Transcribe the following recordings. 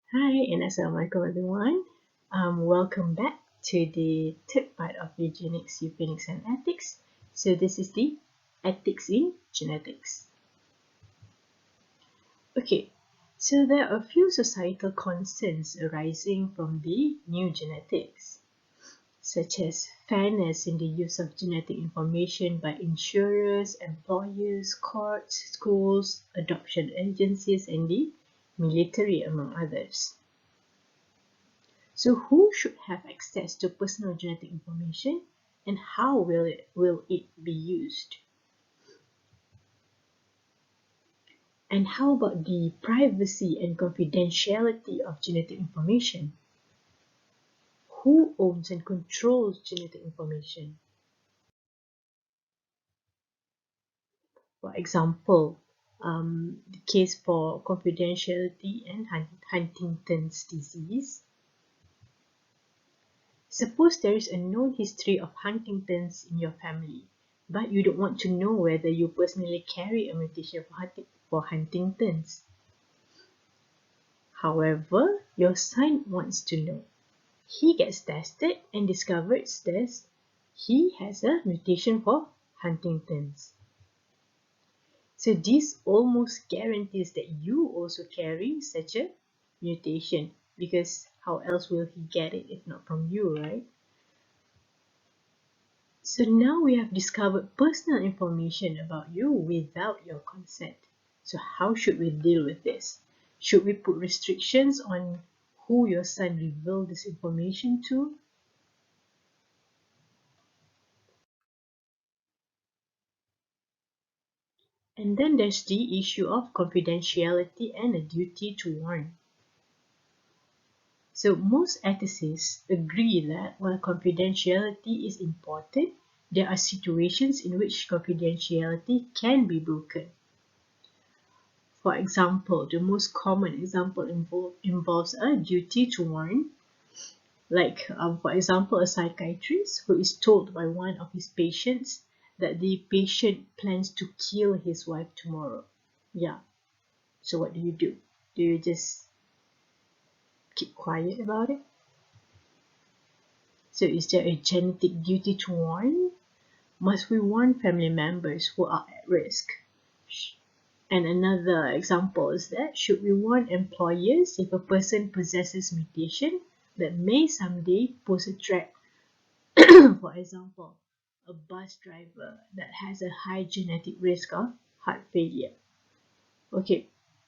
Hi and Assalamualaikum everyone. Welcome back to the third part of eugenics, eugenics and ethics. So this is the ethics in genetics. Okay, so there are a few societal concerns arising from the new genetics, such as fairness in the use of genetic information by insurers, employers, courts, schools, adoption agencies, and the military, among others. So who should have access to personal genetic information and how will it be used? And how about the privacy and confidentiality of genetic information? Who owns and controls genetic information? For example, the case for confidentiality and Huntington's disease. Suppose there is a known history of Huntington's in your family, but you don't want to know whether you personally carry a mutation for Huntington's. However, your son wants to know. He gets tested and discovers that he has a mutation for Huntington's. So this almost guarantees that you also carry such a mutation, because how else will he get it if not from you, right? So now we have discovered personal information about you without your consent. So how should we deal with this? Should we put restrictions on who your son revealed this information to? And then there's the issue of confidentiality and a duty to warn. So most ethicists agree that while confidentiality is important, there are situations in which confidentiality can be broken. For example, the most common example involves a duty to warn, like, for example, a psychiatrist who is told by one of his patients that the patient plans to kill his wife tomorrow. Yeah, so what do you do? Do you just keep quiet about it? So is there a genetic duty to warn? Must we warn family members who are at risk? And another example is that should we warn employers if a person possesses mutation that may someday pose a threat? For example, a bus driver that has a high genetic risk of heart failure. Okay,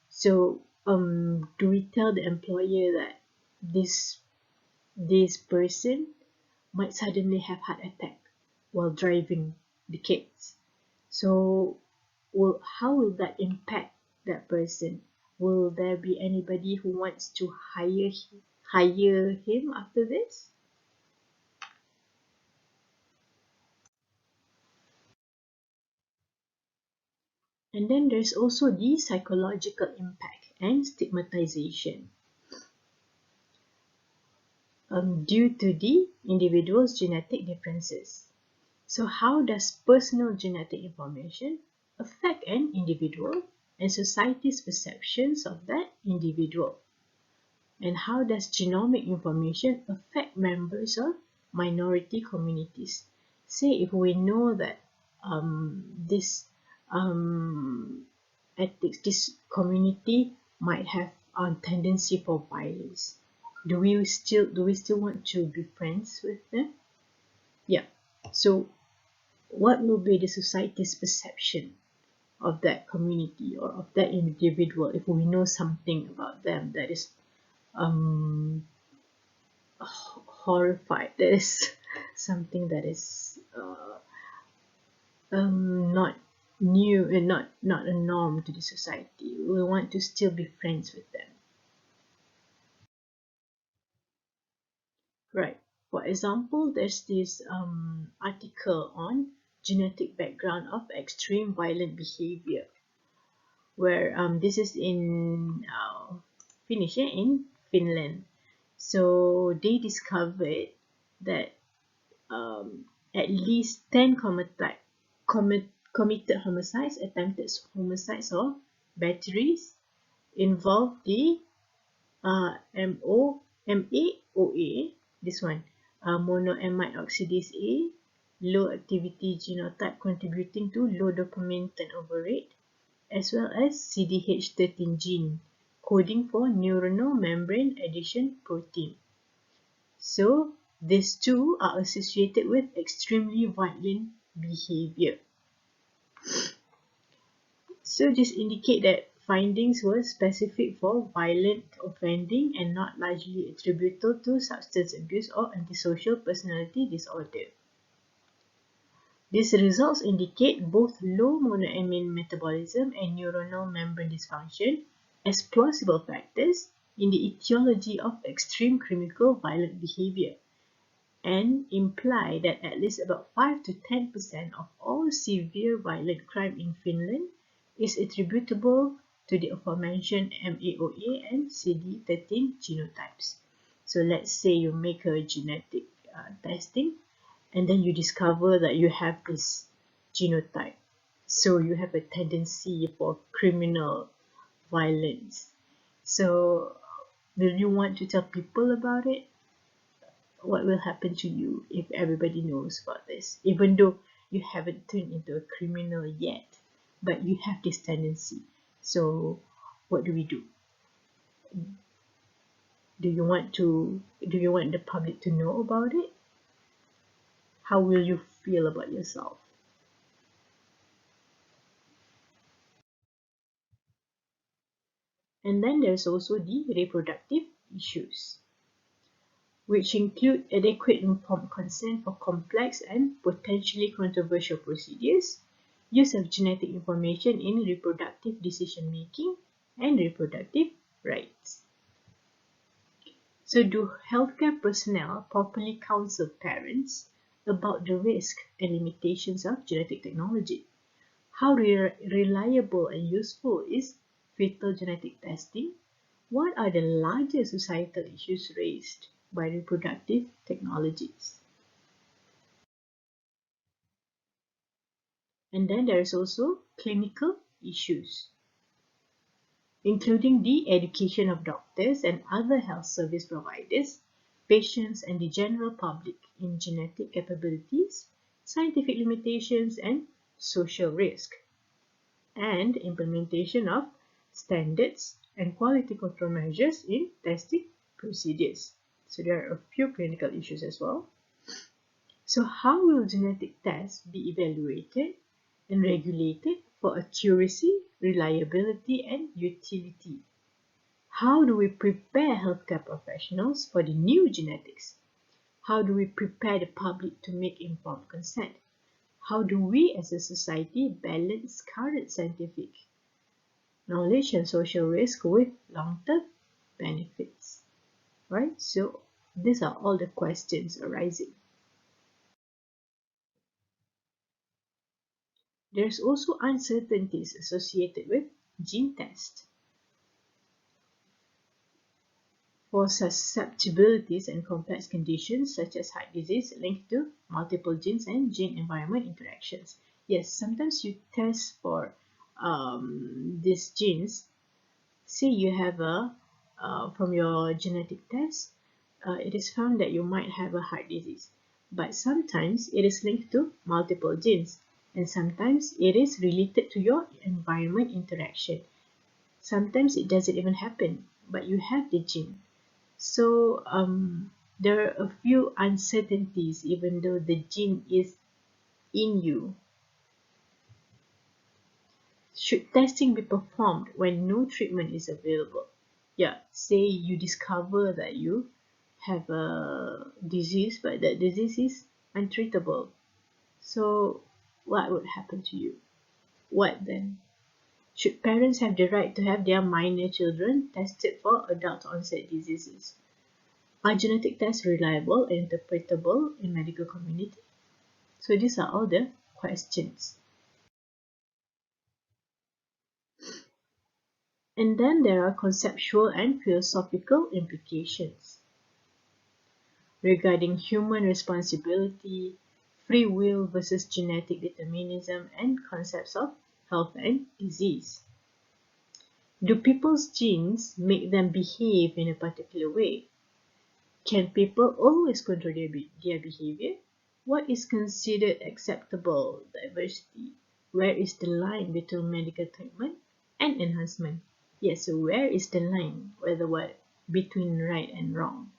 so do we tell the employer that this person might suddenly have heart attack while driving the kids? So how will that impact that person? Will there be anybody who wants to hire him after this? And then there's also the psychological impact and stigmatization due to the individual's genetic differences. So how does personal genetic information affect an individual and society's perceptions of that individual? And how does genomic information affect members of minority communities? Say if we know that this this community might have a tendency for violence. Do we still want to be friends with them? Yeah. So what will be the society's perception of that community or of that individual if we know something about them that is um horrified? That is something that is not new and not a norm to the society. We want to still be friends with them, right? For example, there's this article on genetic background of extreme violent behavior, where this is in Finnish, in Finland. So they discovered that at least 10 committed homicides, attempted homicides, or batteries involve the MAOA, this one, monoamide oxidase A, low activity genotype contributing to low dopamine turnover rate, as well as CDH13 gene, coding for neuronal membrane adhesion protein. So these two are associated with extremely violent behavior. So this indicate that findings were specific for violent offending and not largely attributable to substance abuse or antisocial personality disorder. These results indicate both low monoamine metabolism and neuronal membrane dysfunction as plausible factors in the etiology of extreme criminal violent behavior, and imply that at least about 5 to 10% of all severe violent crime in Finland is attributable to the aforementioned MAOA and CD13 genotypes. So let's say you make a genetic testing and then you discover that you have this genotype. So you have a tendency for criminal violence. So will you want to tell people about it? What will happen to you if everybody knows about this, even though you haven't turned into a criminal yet, but you have this tendency? So what do we do? Do you want the public to know about it? How will you feel about yourself? And then there's also the reproductive issues, which include adequate informed consent for complex and potentially controversial procedures, use of genetic information in reproductive decision-making, and reproductive rights. So do healthcare personnel properly counsel parents about the risk and limitations of genetic technology? How reliable and useful is fetal genetic testing? What are the larger societal issues raised by reproductive technologies? And then there is also clinical issues, including the education of doctors and other health service providers, patients, and the general public in genetic capabilities, scientific limitations, and social risk, and implementation of standards and quality control measures in testing procedures. So there are a few clinical issues as well. So how will genetic tests be evaluated and regulated for accuracy, reliability, and utility? How do we prepare healthcare professionals for the new genetics? How do we prepare the public to make informed consent? How do we as a society balance current scientific knowledge and social risk with long-term benefits? Right? So these are all the questions arising. There's also uncertainties associated with gene tests. For susceptibilities and complex conditions such as heart disease linked to multiple genes and gene-environment interactions. Yes, sometimes you test for these genes. Say you have from your genetic test, it is found that you might have a heart disease. But sometimes it is linked to multiple genes, and sometimes it is related to your environment interaction. Sometimes it doesn't even happen, but you have the gene. So there are a few uncertainties even though the gene is in you. Should testing be performed when no treatment is available? Yeah, say you discover that you have a disease, but that disease is untreatable. So what would happen to you? What then? Should parents have the right to have their minor children tested for adult onset diseases? Are genetic tests reliable and interpretable in medical community? So these are all the questions. And then there are conceptual and philosophical implications regarding human responsibility, free will versus genetic determinism, and concepts of health and disease. Do people's genes make them behave in a particular way? Can people always control their behavior? What is considered acceptable diversity? Where is the line between medical treatment and enhancement? Yes, so where is the line, whether what between right and wrong?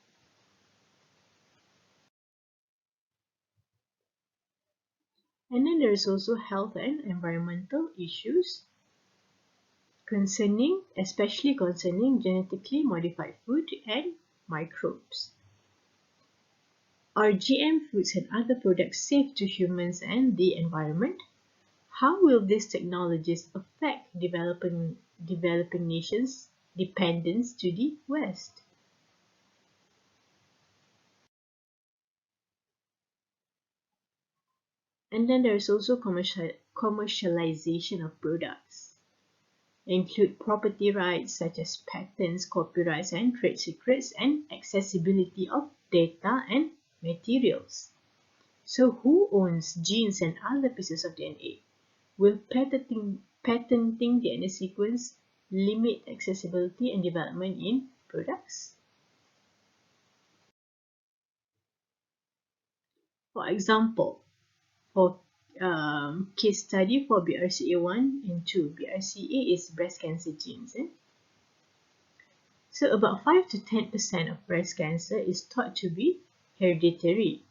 And then there's also health and environmental issues especially concerning genetically modified food and microbes. Are GM foods and other products safe to humans and the environment? How will these technologies affect developing nations' dependence to the West? And then there's also commercialization of products. They include property rights such as patents, copyrights, and trade secrets, and accessibility of data and materials. So who owns genes and other pieces of DNA? Will patenting DNA sequence limit accessibility and development in products? For example, for case study for BRCA1 and 2, BRCA is breast cancer genes. So about 5 to 10% of breast cancer is thought to be hereditary.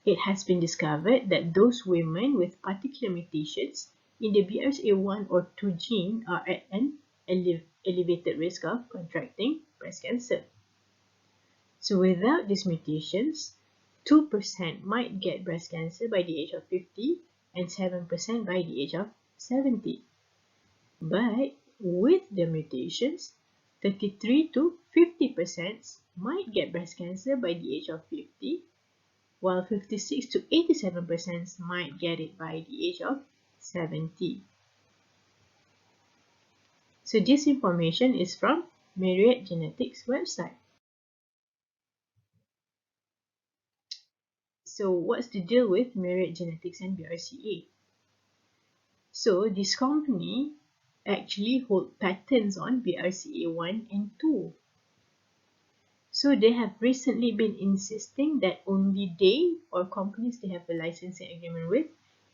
It has been discovered that those women with particular mutations in the BRCA1 or 2 gene are at an elevated risk of contracting breast cancer. So without these mutations, 2% might get breast cancer by the age of 50 and 7% by the age of 70. But with the mutations, 33 to 50% might get breast cancer by the age of 50, while 56 to 87% might get it by the age of 70. So this information is from Myriad Genetics website. So what's the deal with Myriad Genetics and BRCA? So this company actually hold patents on BRCA1 and 2. So they have recently been insisting that only they or companies they have a licensing agreement with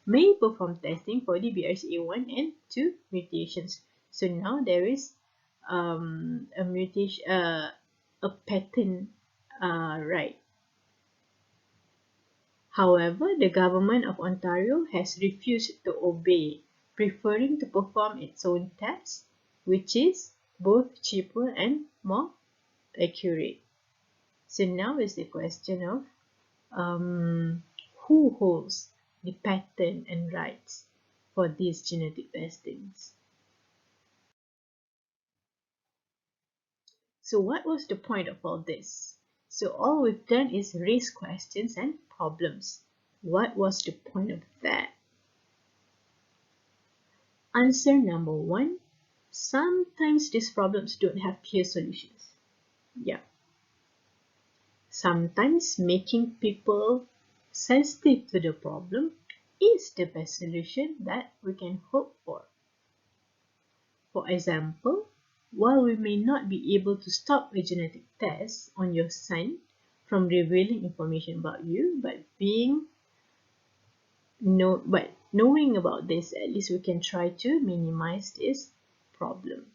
may perform testing for the BRCA1 and 2 mutations. So now there is a mutation, a patent right. However, the government of Ontario has refused to obey, preferring to perform its own tests, which is both cheaper and more accurate. So now is the question of who holds the patent and rights for these genetic testings. So what was the point of all this? So all we've done is raise questions and problems. What was the point of that? Answer number one, sometimes these problems don't have clear solutions. Yeah. Sometimes making people sensitive to the problem is the best solution that we can hope for. For example, while we may not be able to stop a genetic test on your son from revealing information about you, but knowing about this, at least we can try to minimize this problem.